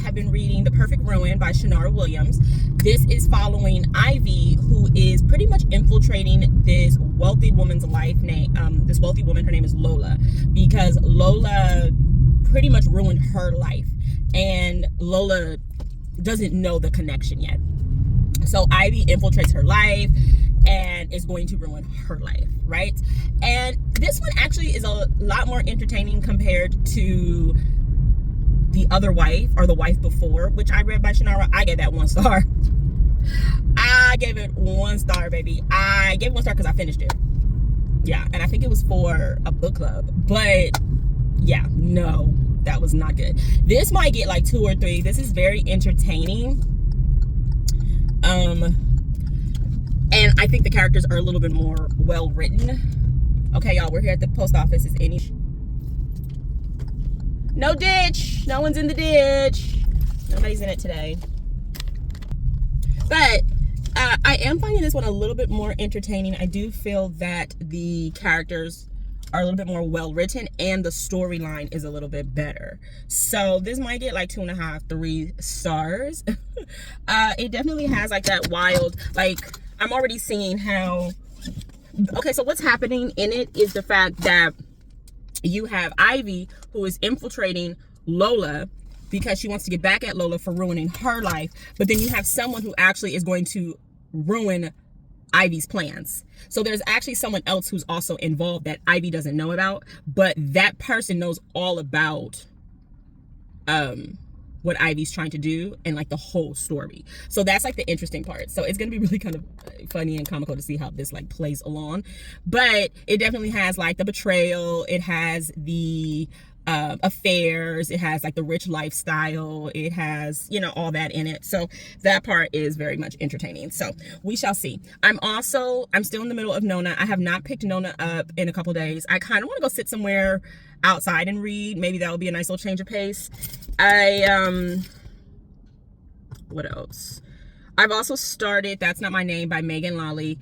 have been reading The Perfect Ruin by Shannara Williams. This is following Ivy, who is pretty much infiltrating this wealthy woman's life. This wealthy woman, her name is Lola, because Lola pretty much ruined her life, and Lola doesn't know the connection yet. So Ivy infiltrates her life and is going to ruin her life, right? And this one actually is a lot more entertaining compared to the other wife, or the wife before, which I read by Shannara. I gave that 1 star. I gave it 1 star, baby. I gave it 1 star because I finished it. Yeah, and I think it was for a book club. But yeah, no, that was not good. This might get like 2 or 3. This is very entertaining. And I think the characters are a little bit more well written. Okay, y'all, we're here at the post office. Is any... No ditch. No one's in the ditch. Nobody's in it today. But I am finding this one a little bit more entertaining. I do feel that the characters are a little bit more well written, and the storyline is a little bit better. So this might get like 2.5, 3 stars. It definitely has like that wild, like, I'm already seeing how, okay, so what's happening in it is the fact that you have Ivy, who is infiltrating Lola because she wants to get back at Lola for ruining her life. But then you have someone who actually is going to ruin Ivy's plans. So there's actually someone else who's also involved that Ivy doesn't know about, but that person knows all about what Ivy's trying to do and like the whole story. So that's like the interesting part. So it's gonna be really kind of funny and comical to see how this like plays along. But it definitely has like the betrayal, it has the affairs, it has like the rich lifestyle, it has, you know, all that in it. So that part is very much entertaining. So we shall see. I'm still in the middle of Nona. I have not picked Nona up in a couple days. I kind of want to go sit somewhere outside and read. Maybe that would be a nice little change of pace. What else? I've also started That's Not My Name by Megan Lally.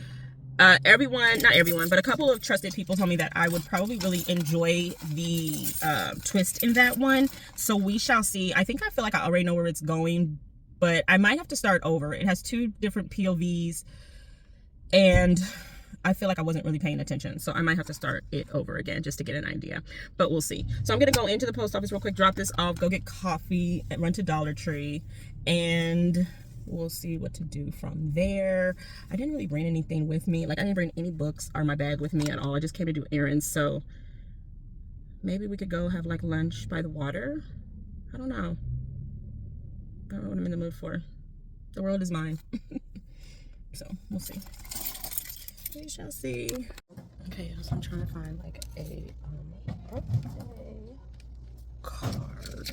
Not everyone, but a couple of trusted people told me that I would probably really enjoy the twist in that one. So we shall see. I feel like I already know where it's going, but I might have to start over. It has 2 different POVs, and I feel like I wasn't really paying attention. So I might have to start it over again just to get an idea, but we'll see. So I'm going to go into the post office real quick, drop this off, go get coffee, and run to Dollar Tree, and we'll see what to do from there. I didn't really bring anything with me. Like, I didn't bring any books or my bag with me at all. I just came to do errands. So maybe we could go have like lunch by the water. I don't know. I don't know what I'm in the mood for. The world is mine. So we'll see. We shall see. Okay, so I'm trying to find like a birthday card.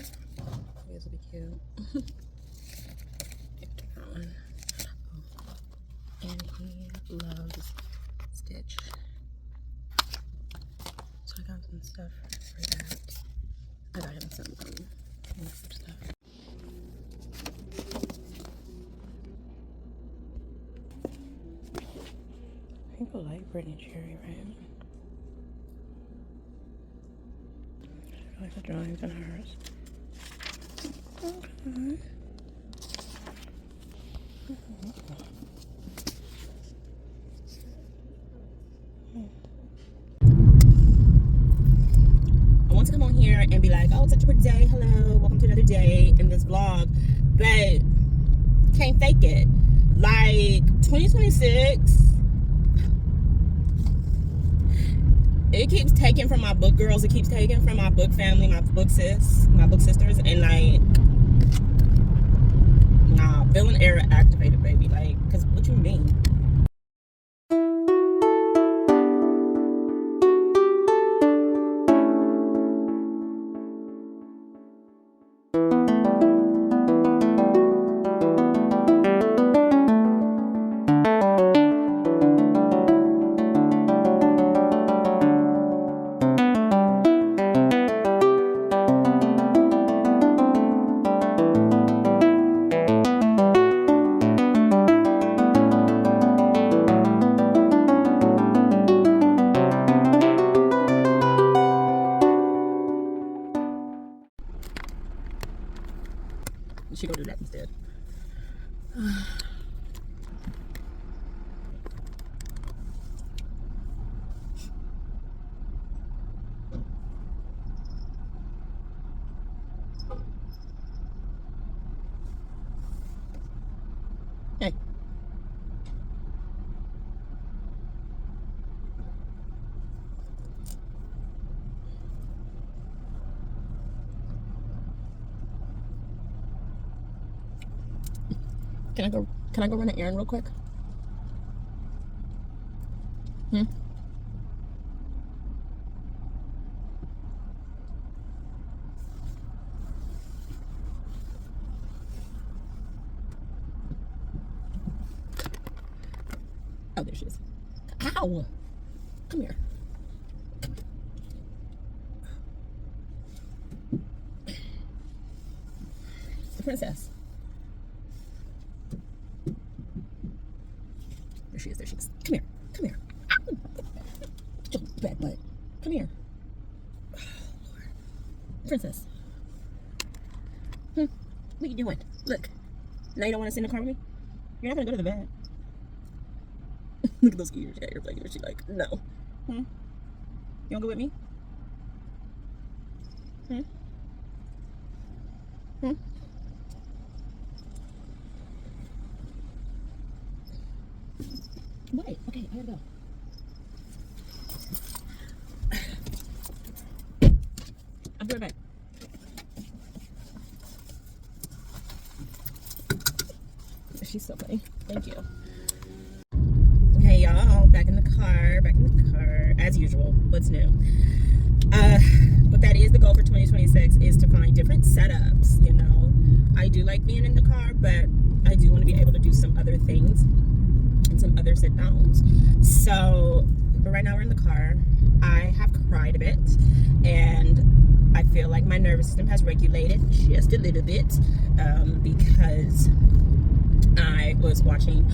This will be cute. And he loves Stitch. So I got some stuff for that. I got him some stuff. People like Brittany Cherry, right? I feel like the drawing's in hers. Okay. I want to come on here and be like, oh, it's such a pretty day. Hello, welcome to another day in this vlog. But can't fake it. Like 2026, it keeps taking from my book girls. It keeps taking from my book family, my book sisters, and like, nah, villain era activated, baby. Like, cause what you mean? Can I go run an errand real quick? Oh, there she is. Ow! Come here. The princess. There she is. There she is. Come here. Come here. Get your bad butt. Come here. Oh, Lord. Princess. What are you doing? Look. Now you don't want to sit in the car with me? You're not going to go to the bed. Look at those ears. Yeah, you're like, she like, no. You wanna go with me? Wait, okay, I gotta go. I'll be right back. She's so funny. Thank you. Hey y'all, back in the car, as usual. What's new? But that is the goal for 2026, is to find different setups. You know, I do like being in the car, but I do want to be able to do some other things and some other sit downs. So, but right now we're in the car. I have cried a bit, and I feel like my nervous system has regulated just a little bit, because I was watching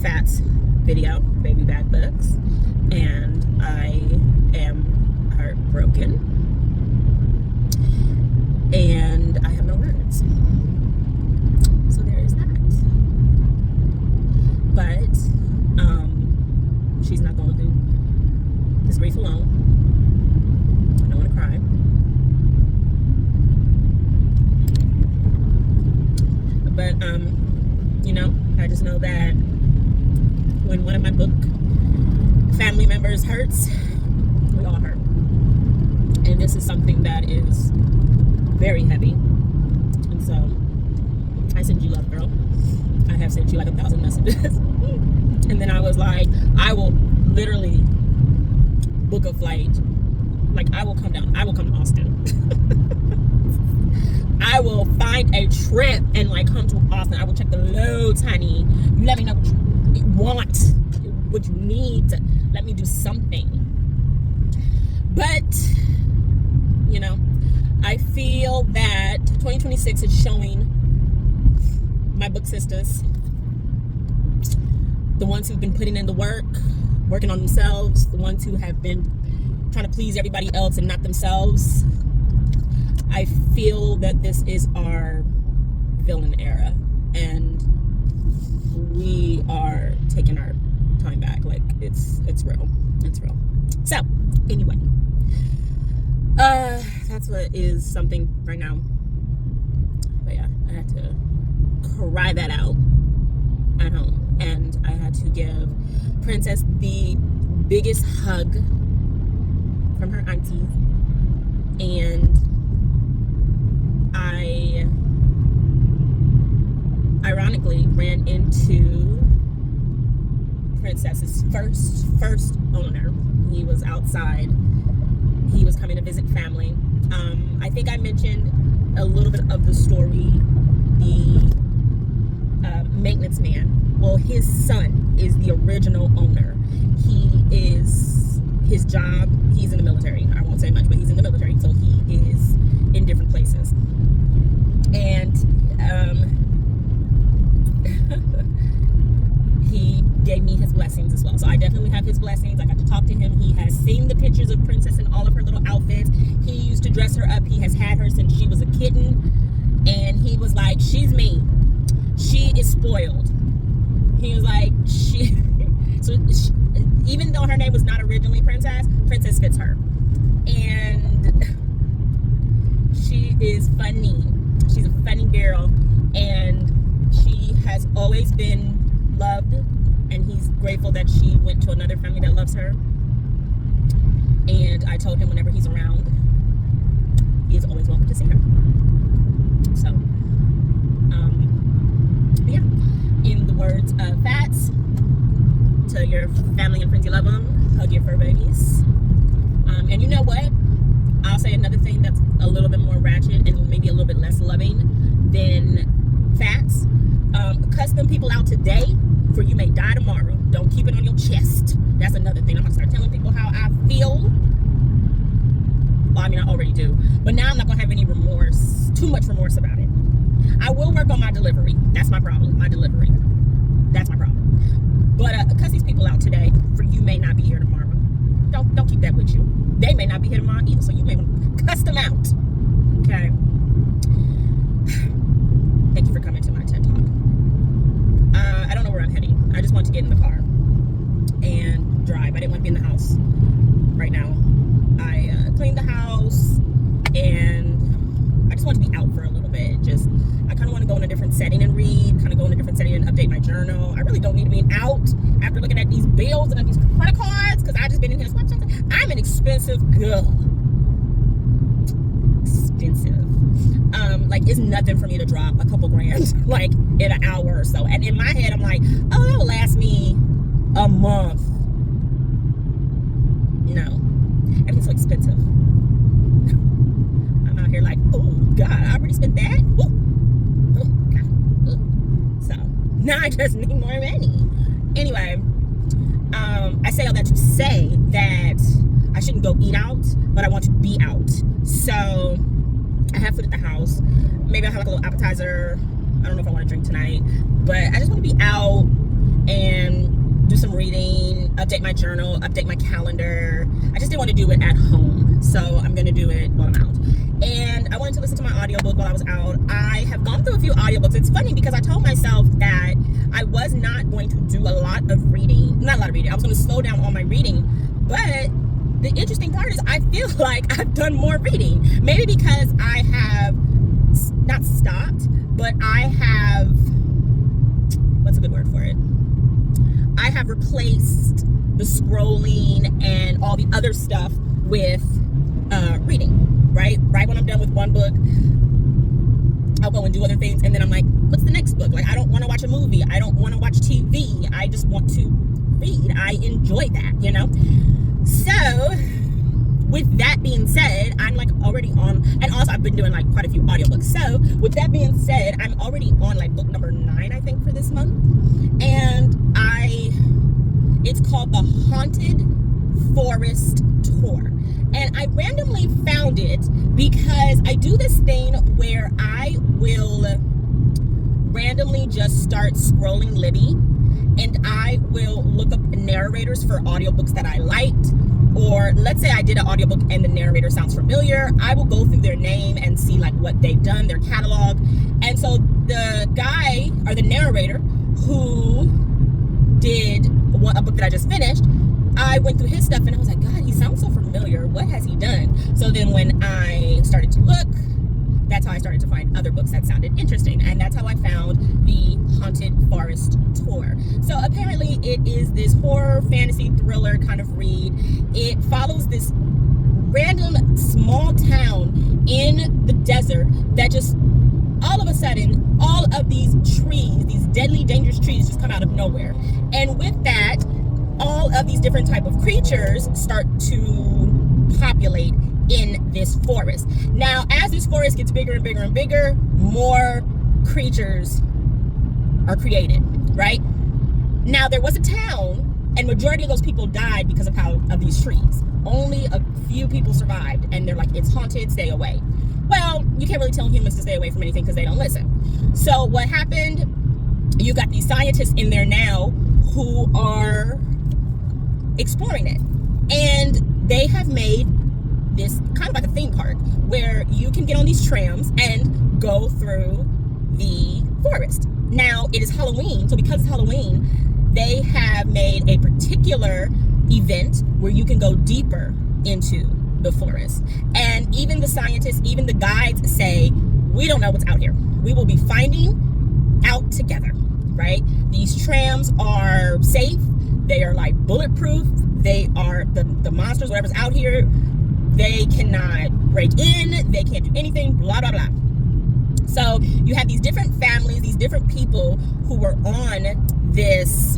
Fat's video, Baby Back Books, and I am heartbroken, and I have no words. So there is that. But she's not going to do this grief alone. I don't want to cry. But you know, I just know that when one of my book family members hurts, we all hurt. And this is something that is very heavy. And so I send you love, girl. I have sent you like 1,000 messages. And then I was like, I will literally book a flight. Like, I will come down. I will come to Austin. I will find a trip and like come to Austin. I will check the loads, honey. You let me know what you want, what you need. Let me do something. But, you know, I feel that 2026 is showing my book sisters, the ones who've been putting in the work, working on themselves, the ones who have been trying to please everybody else and not themselves. I feel that this is our villain era, and we are taking our time back. Like, it's real. It's real. So, anyway, that's what is something right now. But yeah, I had to cry that out at home, and I had to give Princess the biggest hug from her aunties, and I ironically ran into Princess's first owner. He was outside. He was coming to visit family. I think I mentioned a little bit of the story. The maintenance man. Well, his son is the original owner. His job, he's in the military. I won't say much, but he's in the military, so he is in different places. And he gave me his blessings as well. So I definitely have his blessings. I got to talk to him. He has seen the pictures of Princess in all of her little outfits. He used to dress her up. He has had her since she was a kitten. And he was like, she's me. She is spoiled. He was like, even though her name was not originally Princess, Princess fits her. And she is funny. She's a funny girl, and she has always been loved, and he's grateful that she went to another family that loves her. And I told him whenever he's around, he is always welcome to see her. So, yeah. words of fats. To your family and friends you love them. Hug your fur babies. And you know what? I'll say another thing that's a little bit more ratchet and maybe a little bit less loving than fats. Cuss them people out today, for you may die tomorrow. Don't keep it on your chest. That's another thing. I'm gonna start telling people how I feel. Well, I mean, I already do, but now I'm not gonna have any remorse, too much remorse about it. I will work on my delivery. That's my problem. My delivery. That's my problem. But cuss these people out today, for you may not be here tomorrow. Don't keep that with you. They may not be here tomorrow either, so you may want to cuss them out. Okay. Thank you for coming to my TED Talk. I don't know where I'm heading. I just want to get in the car and drive. I didn't want to be in the house right now. I cleaned the house and I just want to be out for a little bit. I kind of want to go in a different setting and read, kind of go in a different setting and update my journal. I really don't need to be out after looking at these bills and these credit cards, because I just been in here. I'm an expensive girl. Expensive. Like, it's nothing for me to drop a couple grand, like, in an hour or so. And in my head, I'm like, oh, that'll last me a month. No. Everything's so expensive. I'm out here like, oh, God, I already spent that? Ooh. Oh, God. Ooh. So, now I just need more money. Anyway, I say all that to say that I shouldn't go eat out, but I want to be out. So, I have food at the house. Maybe I'll have like a little appetizer. I don't know if I want to drink tonight, but I just want to be out and do some reading, update my journal, update my calendar. I just didn't want to do it at home, so I'm going to do it while I'm out. And I wanted to listen to my audiobook while I was out. I have gone through a few audiobooks. It's funny because I told myself that I was not going to do a lot of reading. Not a lot of reading. I was going to slow down on my reading, but the interesting part is I feel like I've done more reading. Maybe because I have not stopped, but I have, what's a good word for it? I have replaced the scrolling and all the other stuff with reading, right? Right when I'm done with one book, I'll go and do other things, and then I'm like, what's the next book? Like, I don't want to watch a movie. I don't want to watch TV. I just want to read. I enjoy that, you know? So, with that being said, I'm like already on, and also I've been doing like quite a few audiobooks. So, with that being said, I'm already on like book number 9, I think, for this month. And it's called the Haunted Forest Tour. And I randomly found it because I do this thing where I will randomly just start scrolling Libby, and I will look up narrators for audiobooks that I liked. Or let's say I did an audiobook and the narrator sounds familiar, I will go through their name and see like what they've done, their catalog. And so the guy or the narrator who did a book that I just finished, I went through his stuff and I was like, God, he sounds so familiar. What has he done? So then when I started to look, that's how I started to find other books that sounded interesting. And that's how I found the Haunted Forest Tour. So apparently it is this horror, fantasy, thriller kind of read. It follows this random small town in the desert that just all of a sudden, all of these trees, these deadly, dangerous trees just come out of nowhere. And with that, all of these different type of creatures start to populate in this forest. Now, as this forest gets bigger and bigger and bigger, more creatures are created, right? Now, there was a town, and majority of those people died because of these trees. Only a few people survived, and they're like, it's haunted, stay away. Well, you can't really tell humans to stay away from anything because they don't listen. So what happened, you got these scientists in there now who are exploring it. And they have made this kind of like a theme park where you can get on these trams and go through the forest. Now, it is Halloween, so because it's Halloween, they have made a particular event where you can go deeper into the forest. And even the scientists, even the guides say, we don't know what's out here. We will be finding out together, right? These trams are safe. They are like bulletproof. They are the monsters, whatever's out here, they cannot break in. They can't do anything, blah, blah, blah. So you have these different families, these different people who were on this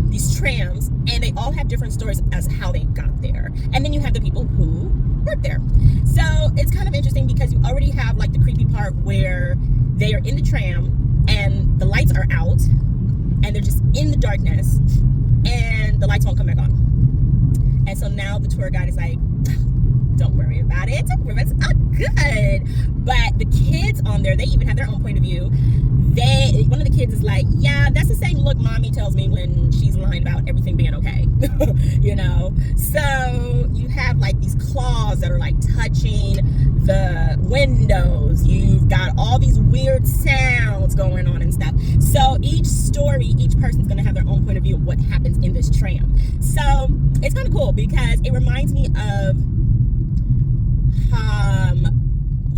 these trams, and they all have different stories as how they got there. And then you have the people who work there. So it's kind of interesting because you already have like the creepy part where they are in the tram and the lights are out and they're just in the darkness and the lights won't come back on. And so now the tour guide is like, don't worry about it, it's all good. But the kids on there, they even have their own point of view. One of the kids is like, yeah, that's the same look mommy tells me when she's lying about everything being okay. You know, so you have like these claws that are like touching the windows. You've got all these weird sounds going on and stuff. So each story, each person's gonna have their own point of view of what happens in this tram. So it's kind of cool because it reminds me of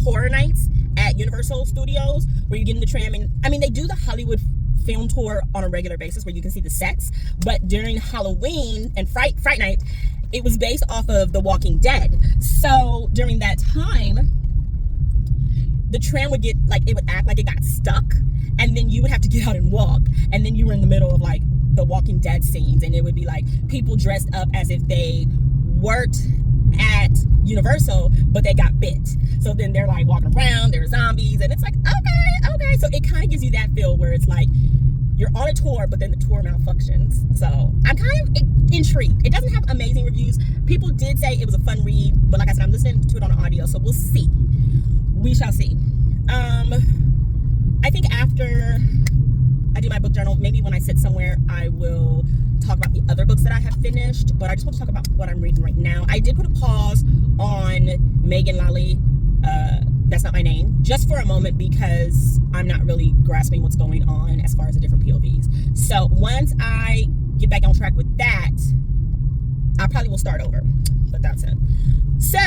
horror nights at Universal Studios, where you get in the tram, and I mean they do the Hollywood film tour on a regular basis where you can see the sets, but during Halloween and Fright Night, it was based off of The Walking Dead. So during that time, the tram would get like, it would act like it got stuck, and then you would have to get out and walk, and then you were in the middle of like the Walking Dead scenes, and it would be like people dressed up as if they worked at Universal, but they got bit. So then they're like walking around, they're zombies, and it's like, okay. So it kind of gives you that feel where it's like you're on a tour, but then the tour malfunctions. So I'm kind of intrigued. It doesn't have amazing reviews. People did say it was a fun read, but like I said, I'm listening to it on audio, so we'll see. We shall see. I think after I do my book journal, maybe when I sit somewhere, I will talk about the other books that I have finished, but I just want to talk about what I'm reading right now. I did put a pause on Megan Lally, That's Not My Name, just for a moment because I'm not really grasping what's going on as far as the different POVs. So once I get back on track with that, I probably will start over, but that's it. So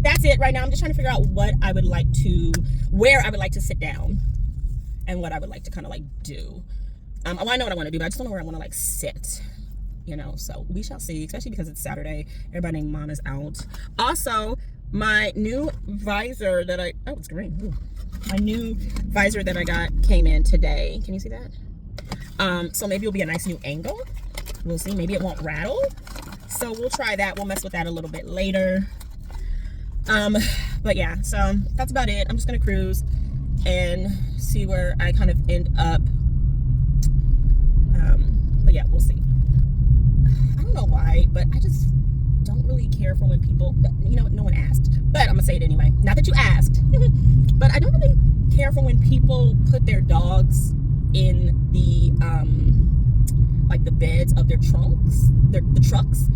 that's it right now. I'm just trying to figure out what I would like to, where I would like to sit down and what I would like to kind of like do. I know what I want to do, but I just don't know where I want to like sit, you know, so we shall see, especially because it's Saturday. Everybody named Mom is out. Also, my new visor that oh, it's green. Ooh. My new visor that I got came in today. Can you see that? So maybe it'll be a nice new angle. We'll see. Maybe it won't rattle. So we'll try that. We'll mess with that a little bit later. But yeah, so that's about it. I'm just going to cruise and see where I kind of end up. But yeah, we'll see. I don't know why, but I just don't really care for when people, you know, no one asked, but I'm gonna say it anyway. Not that you asked, but I don't really care for when people put their dogs in the like the beds of their trunks, the trucks,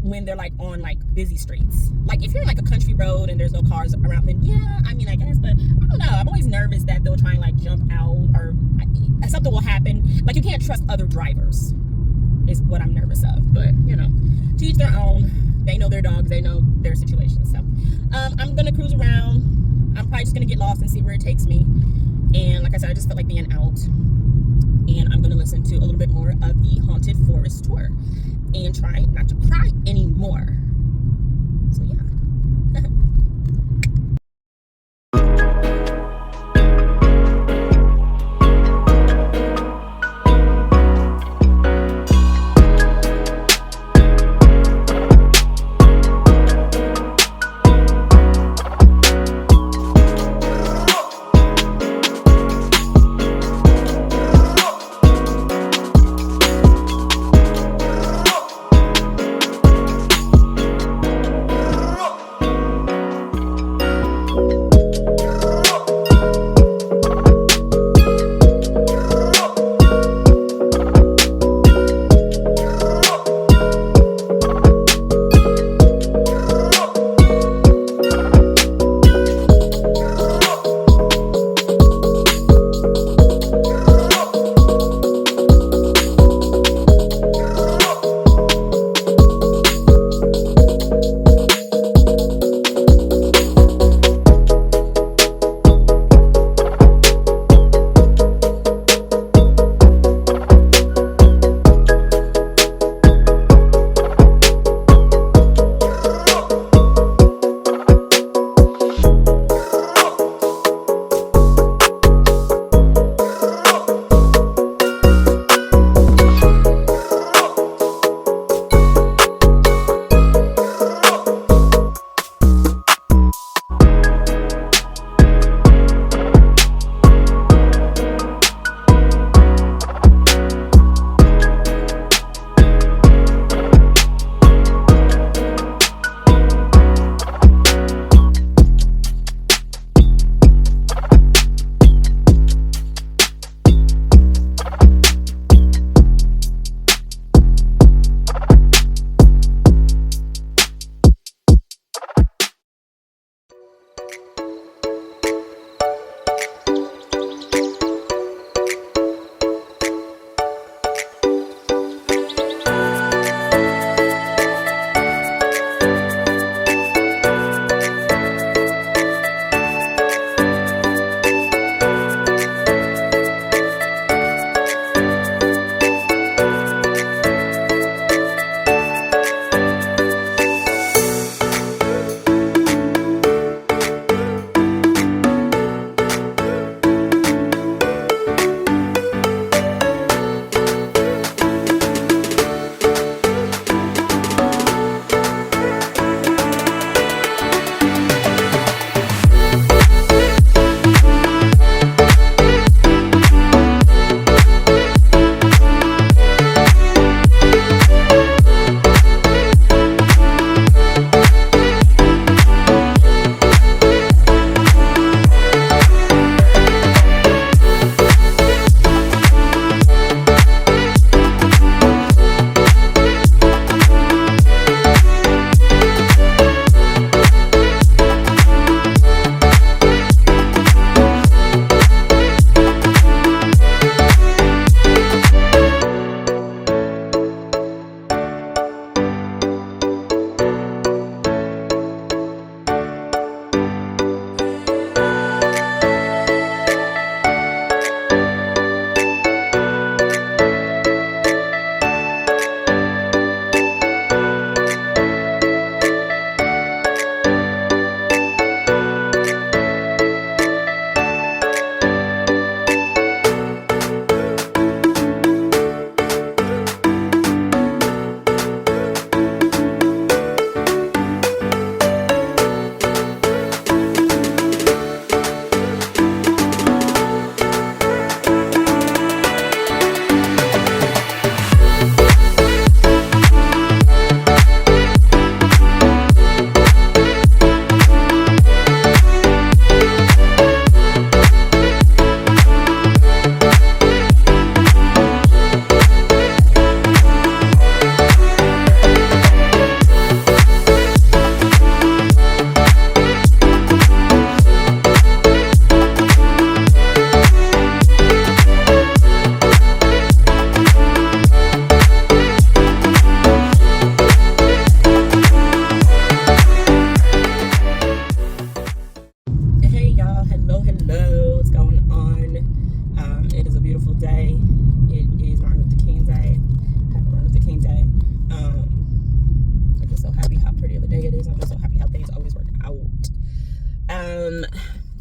when they're like on like busy streets. Like if you're in like a country road and there's no cars around, then yeah, I mean, I guess, but I don't know. I'm always nervous that they'll try and like jump out or something will happen. Like you can't trust other drivers is what I'm nervous of, but you know, to each their own. They know their dogs, they know their situations. So I'm gonna cruise around. I'm probably just gonna get lost and see where it takes me. And like I said, I just felt like being out, and I'm gonna listen to a little bit more of the Haunted Forest tour and try not to cry anymore. So yeah.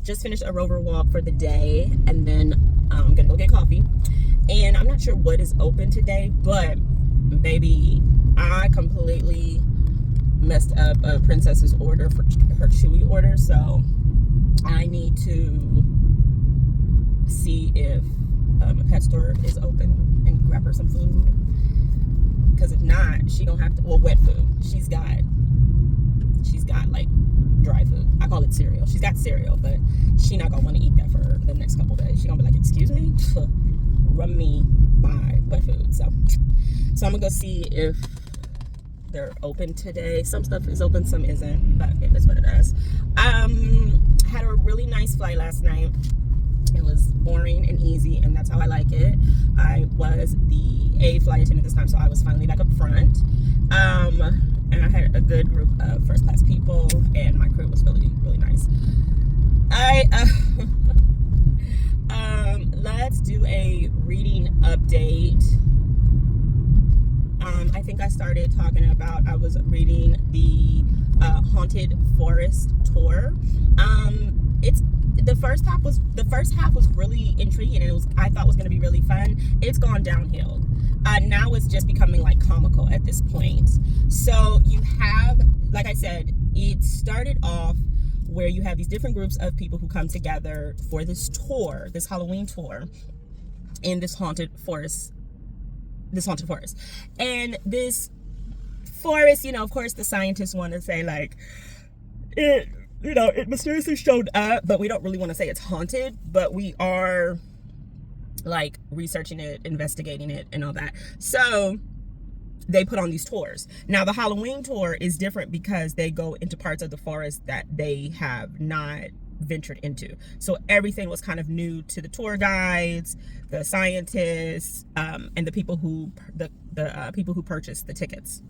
just finished a rover walk for the day, and then I'm gonna go get coffee. And I'm not sure what is open today, but baby, I completely messed up Princess's order for her Chewy order, so I need to see if a pet store is open and grab her some food, because if not, she don't have to, well, wet food. She's got like dry food. I call it cereal. She's got cereal, but she not gonna want to eat that for the next couple days. She gonna be like, excuse me, run me my wet food. So I'm gonna go see if they're open today. Some stuff is open, some isn't, but it is what it is. Had a really nice flight last night. It was boring and easy, and that's how I like it. I was the A flight attendant this time, so I was finally back up front. And I had a good group of first class people, and my crew was really, really nice. Let's do a reading update. I think I started talking about, I was reading the Haunted Forest tour. The first half was really intriguing, and I thought was going to be really fun. It's gone downhill. Now it's just becoming like comical at this point. So you have, like I said, it started off where you have these different groups of people who come together for this tour, this Halloween tour, in this haunted forest. And this forest, of course the scientists want to say like it mysteriously showed up, but we don't really want to say it's haunted, but we are like researching it, investigating it, and all that. So they put on these tours. Now the Halloween tour is different because they go into parts of the forest that they have not ventured into. So everything was kind of new to the tour guides, the scientists, and the people who people who purchased the tickets.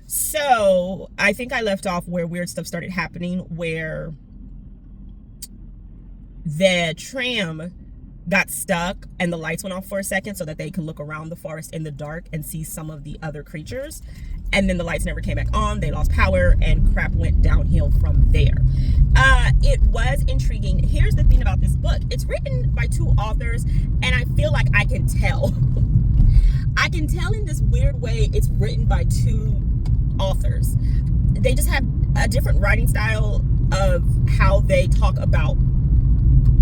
So I think I left off where weird stuff started happening, where the tram got stuck and the lights went off for a second so that they could look around the forest in the dark and see some of the other creatures. And then the lights never came back on. They lost power and crap went downhill from there. It was intriguing. Here's the thing about this book. It's written by two authors, and I feel like I can tell. I can tell in this weird way it's written by two authors. They just have a different writing style of how they talk about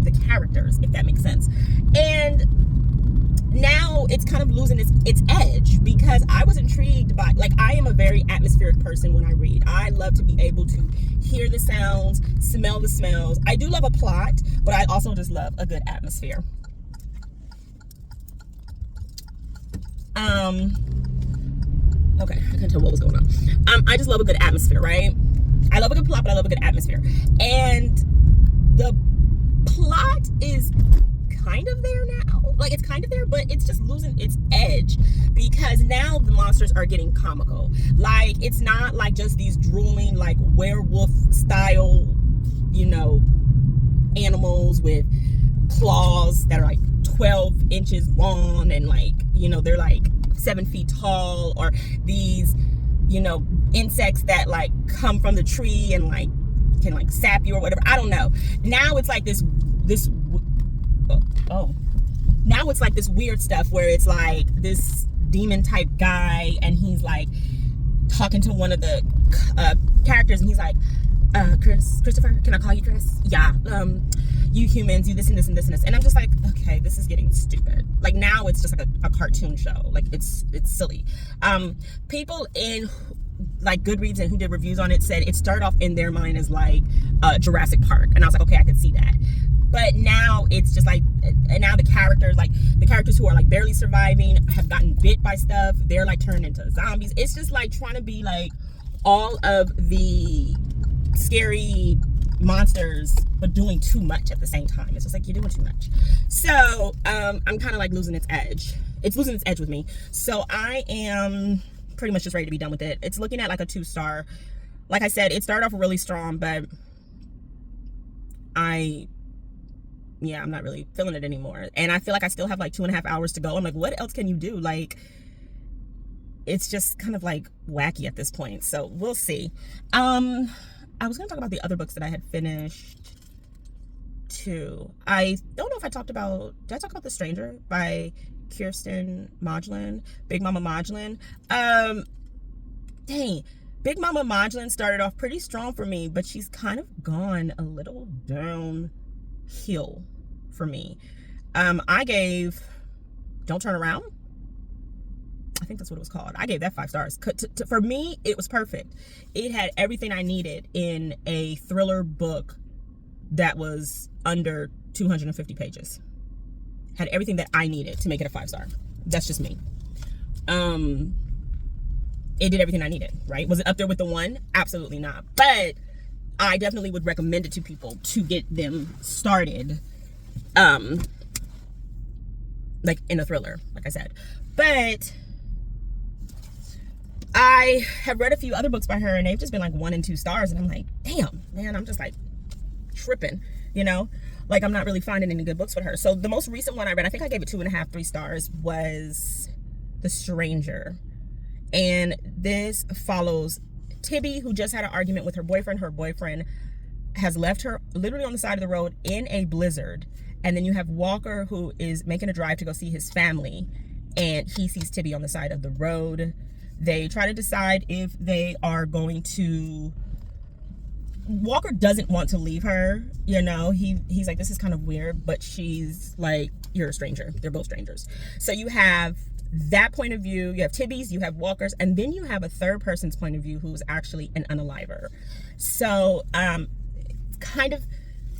the characters, if that makes sense. And now it's kind of losing its edge, because I was intrigued by, like, I am a very atmospheric person when I read. I love to be able to hear the sounds, smell the smells. I do love a plot, but I also just love a good atmosphere. Okay, I couldn't tell what was going on. I just love a good atmosphere, right? I love a good plot, but I love a good atmosphere. And the plot is kind of there now. Like, it's kind of there, but it's just losing its edge, because now the monsters are getting comical. Like, it's not like just these drooling, like, werewolf style, animals with claws that are like 12 inches long, and like, they're like 7 feet tall, or these, insects that like come from the tree and like can like sap you or whatever. I don't know. Now it's like now it's like this weird stuff where it's like this demon type guy, and he's like talking to one of the characters, and he's like, Christopher, can I call you Chris? Yeah. You humans, you this and this and this and this. And I'm just like, okay, this is getting stupid. Like, now it's just like a cartoon show. Like, it's silly. People in like Goodreads and who did reviews on it said it started off in their mind as like Jurassic Park. And I was like, okay, I can see that. But now it's just like, and now the characters who are like barely surviving have gotten bit by stuff. They're like turned into zombies. It's just like trying to be like all of the scary monsters, but doing too much at the same time. It's just like, you're doing too much. So I'm kind of like losing its edge. It's losing its edge with me. So I am pretty much just ready to be done with it. It's looking at like a 2-star. Like I said, it started off really strong, but I'm not really feeling it anymore. And I feel like I still have like 2.5 hours to go. I'm like, what else can you do? Like, it's just kind of like wacky at this point. So we'll see. I was going to talk about the other books that I had finished too. I don't know if did I talk about The Stranger by Kirsten Modglin, Big Mama Modglin? Dang, Big Mama Modglin started off pretty strong for me, but she's kind of gone a little downhill for me. I gave Don't Turn Around, I think that's what it was called. I gave that 5 stars. For me, it was perfect. It had everything I needed in a thriller book that was under 250 pages. Had everything that I needed to make it a 5-star. That's just me. It did everything I needed, right? Was it up there with the 1? Absolutely not. But I definitely would recommend it to people to get them started, like in a thriller, like I said. But I have read a few other books by her, and they've just been like 1 and 2 stars, and I'm like, damn, man, I'm just like tripping, you know? Like, I'm not really finding any good books with her. So the most recent one I read, I think I gave it 2.5, 3 stars, was The Stranger. And this follows Tibby, who just had an argument with her boyfriend. Her boyfriend has left her literally on the side of the road in a blizzard. And then you have Walker, who is making a drive to go see his family, and he sees Tibby on the side of the road. They try to decide if they are going to... Walker doesn't want to leave her, you know. He's like, this is kind of weird, but she's like, you're a stranger. They're both strangers. So you have that point of view, you have Tibby's, you have Walker's, and then you have a third person's point of view who's actually an unaliver. So kind of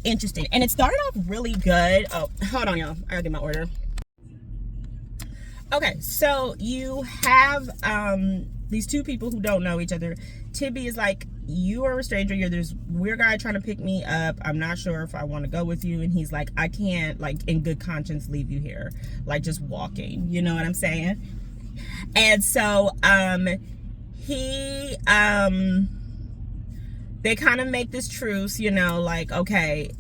interesting, and it started off really good. Oh, hold on, y'all, I gotta do my order. Okay, so you have these two people who don't know each other. Tibby is like, you are a stranger, you're this weird guy trying to pick me up, I'm not sure if I want to go with you. And he's like, I can't, like, in good conscience leave you here, like, just walking, you know what I'm saying? And so they kind of make this truce, you know, like, okay,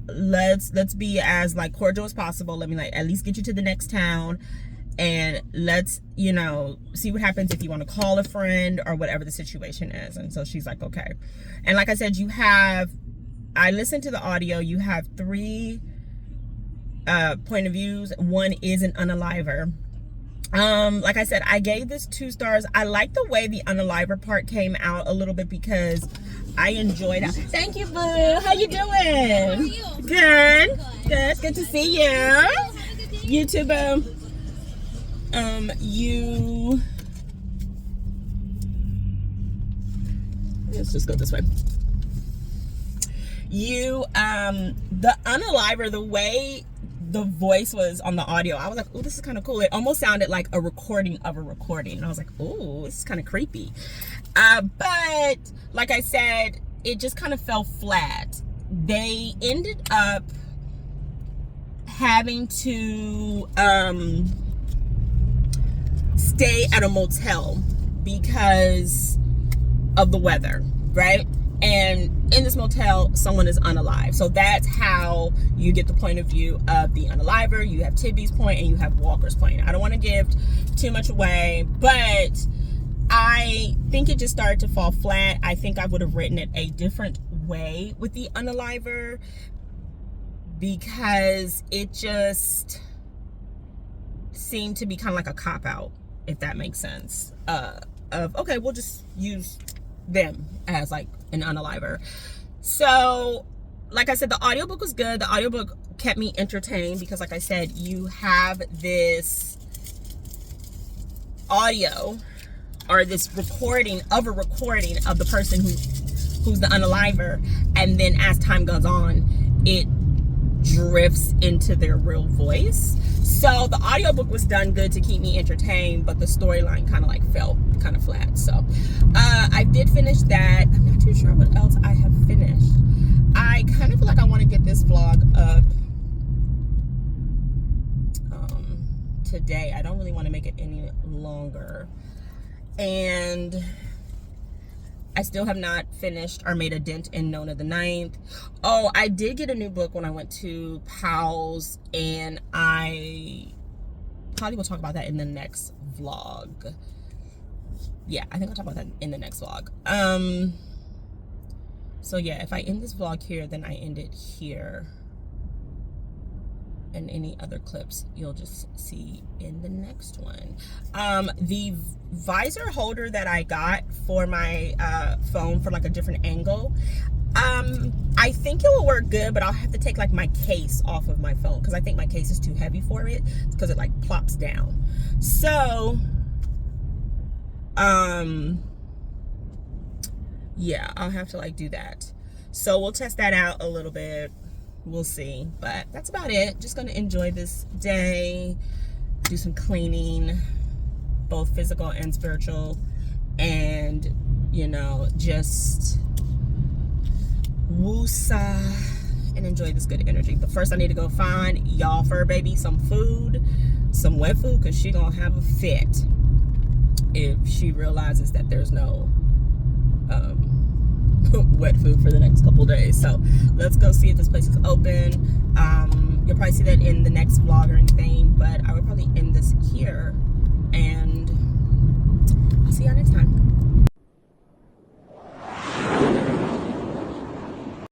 let's be as like cordial as possible. Let me like at least get you to the next town, and let's, you know, see what happens if you want to call a friend or whatever the situation is. And so she's like, okay. And like I said, I listened to the audio, you have 3 point of views. One is an unaliver. Like I said, I gave this 2 stars. I like the way the unaliver part came out a little bit because I enjoyed it. Thank you, boo. How you doing? How are you? Good. Good. Good to see you. You too, boo. Let's just go this way. The unaliver, the way the voice was on the audio, I was like, oh, this is kind of cool. It almost sounded like a recording of a recording. And I was like, oh, this is kind of creepy. But like I said, it just kind of fell flat. They ended up having to stay at a motel because of the weather, right? And in this motel, someone is unalive. So that's how you get the point of view of the unaliver. You have Tibby's point and you have Walker's point. I don't want to give too much away, but I think it just started to fall flat. I think I would have written it a different way with the unaliver, because it just seemed to be kind of like a cop-out, if that makes sense, of, okay, we'll just use them as like an unaliver. So like I said, the audiobook was good. The audiobook kept me entertained because, like I said, you have this audio or this recording of a recording of the person who's the unaliver, and then as time goes on, it drifts into their real voice. So the audiobook was done good to keep me entertained, but the storyline kind of like fell kind of flat. So I did finish that. I'm not too sure what else I have finished. I kind of feel like I want to get this vlog up today. I don't really want to make it any longer. And I still have not finished or made a dent in Nona the Ninth. Oh, I did get a new book when I went to Powell's, and I probably will talk about that in the next vlog. Yeah, I think I'll talk about that in the next vlog. So yeah, if I end this vlog here, then I end it here. And any other clips you'll just see in the next one. The visor holder that I got for my phone for like a different angle, I think it will work good, but I'll have to take like my case off of my phone because I think my case is too heavy for it because it like plops down. So yeah, I'll have to like do that. So we'll test that out a little bit. We'll see, but that's about it. Just gonna enjoy this day, do some cleaning, both physical and spiritual, and you know, just woosah and enjoy this good energy. But first I need to go find y'all fur baby some food, some wet food, because she gonna have a fit if she realizes that there's no wet food for the next couple days. So let's go see if this place is open. You'll probably see that in the next vlog or anything, but I